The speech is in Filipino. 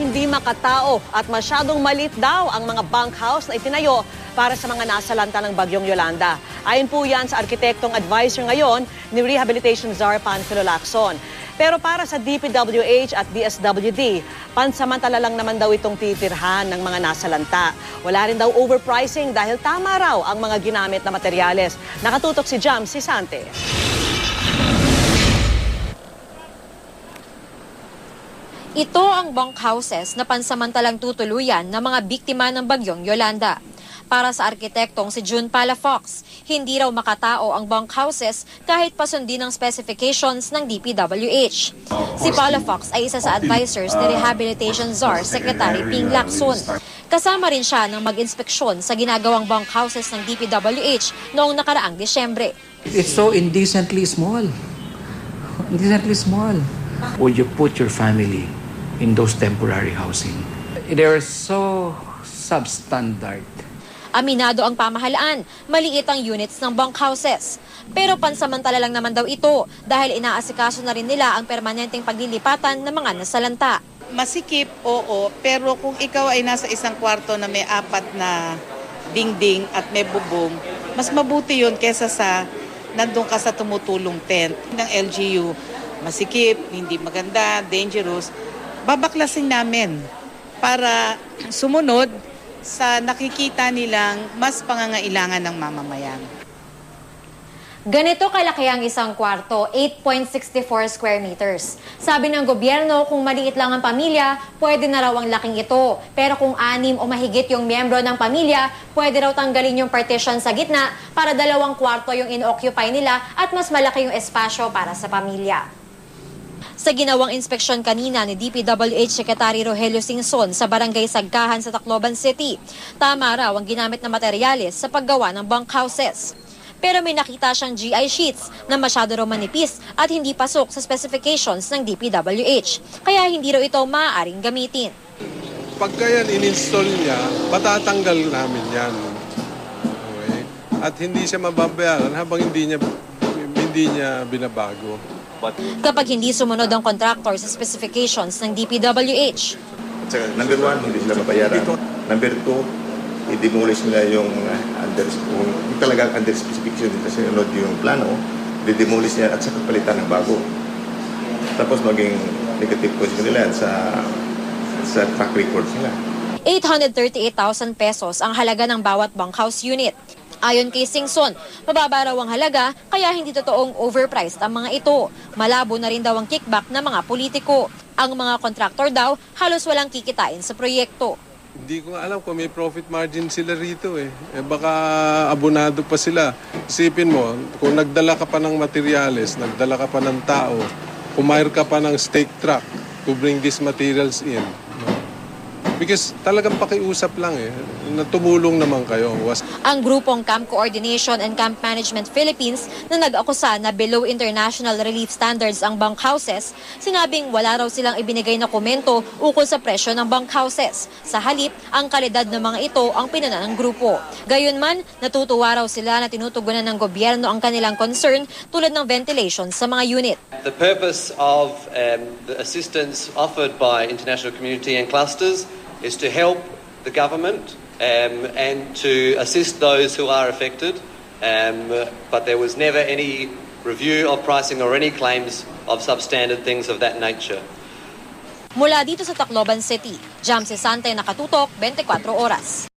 hindi makatao at masyadong maliit daw ang mga bunkhouse na itinayo para sa mga nasalanta ng Bagyong Yolanda. Ayon po yan sa arkitektong advisor ngayon ni Rehabilitation Czar Panfilo Lacson. Pero para sa DPWH at DSWD, pansamantala lang naman daw itong titirhan ng mga nasalanta. Wala rin daw overpricing dahil tama raw ang mga ginamit na materyales. Nakatutok si Jam Sisante. Ito ang bunkhouses na pansamantalang tutuluyan ng mga biktima ng Bagyong Yolanda. Para sa arkitektong si June Palafox, hindi raw makatao ang bunkhouses kahit pasundin ang specifications ng DPWH. Si Palafox ay isa sa advisors ni Rehabilitation Czar Secretary Ping Lacson. Kasama rin siya ng mag-inspeksyon sa ginagawang bunkhouses ng DPWH noong nakaraang Disyembre. It's so indecently small. Indecently small. Would you put your family in those temporary housing? They're so substandard. Aminado ang pamahalaan, maliit ang units ng bunkhouses. Pero pansamantala lang naman daw ito dahil inaasikaso na rin nila ang permanenteng paglilipatan ng mga nasalanta. Masikip, oo, pero kung ikaw ay nasa isang kwarto na may 4 na dingding at may bubong, mas mabuti yun kesa sa nandun ka sa tumutulong tent ng LGU. Masikip, hindi maganda, dangerous, babaklasin namin para sumunod sa nakikita nilang mas pangangailangan ng mamamayan. Ganito kalaki ang isang kwarto, 8.64 square meters. Sabi ng gobyerno, kung maliit lang ang pamilya, pwede na raw ang laking ito. Pero kung 6 o mahigit yung miyembro ng pamilya, pwede raw tanggalin yung partition sa gitna para 2 kwarto yung in-occupy nila at mas malaki yung espasyo para sa pamilya. Sa ginawang inspeksyon kanina ni DPWH Secretary Rogelio Singson sa Barangay Sagkahan sa Tacloban City, tama raw ang ginamit na materyales sa paggawa ng bunkhouses. Pero may nakita siyang GI sheets na masyado raw manipis at hindi pasok sa specifications ng DPWH. Kaya hindi raw ito maaaring gamitin. Pagka yan in-install niya, patatanggal namin yan. Okay? At hindi siya mababayaran habang hindi niya binabago. Kapag hindi sumunod ang contractor sa specifications ng DPWH. Number 1, hindi sila mabayaran. Number 2, i-demolish nila yung kung talagang under specification na sinunod yung plano, i-demolish niya at saka palitan ng bago. Tapos maging negative position nila sa track records nila. 838,000 pesos ang halaga ng bawat bunkhouse unit. Ayon kay Singson, mababa raw ang halaga kaya hindi totoong overpriced ang mga ito. Malabo na rin daw ang kickback ng mga politiko. Ang mga kontraktor daw halos walang kikitain sa proyekto. Hindi ko alam kung may profit margin sila rito eh. Baka abonado pa sila. Isipin mo, kung nagdala ka pa ng materyales, nagdala ka pa ng tao, kumair ka pa ng stake truck to bring these materials in. Because talagang pakiusap lang eh, na tumulong naman kayo. Ang grupong Camp Coordination and Camp Management Philippines na nag-akusa na below international relief standards ang bunkhouses, sinabing wala raw silang ibinigay na komento ukol sa presyo ng bunkhouses. Sa halip, ang kalidad ng mga ito ang pinuna ng grupo. Gayunman, natutuwa raw sila na tinutugunan ng gobyerno ang kanilang concern tulad ng ventilation sa mga unit. The purpose of the assistance offered by international community and clusters is to help the government and to assist those who are affected, but there was never any review of pricing or any claims of substandard things of that nature. Mula dito sa Tacloban City, Jam Sisante, Nakatutok, 24 Oras.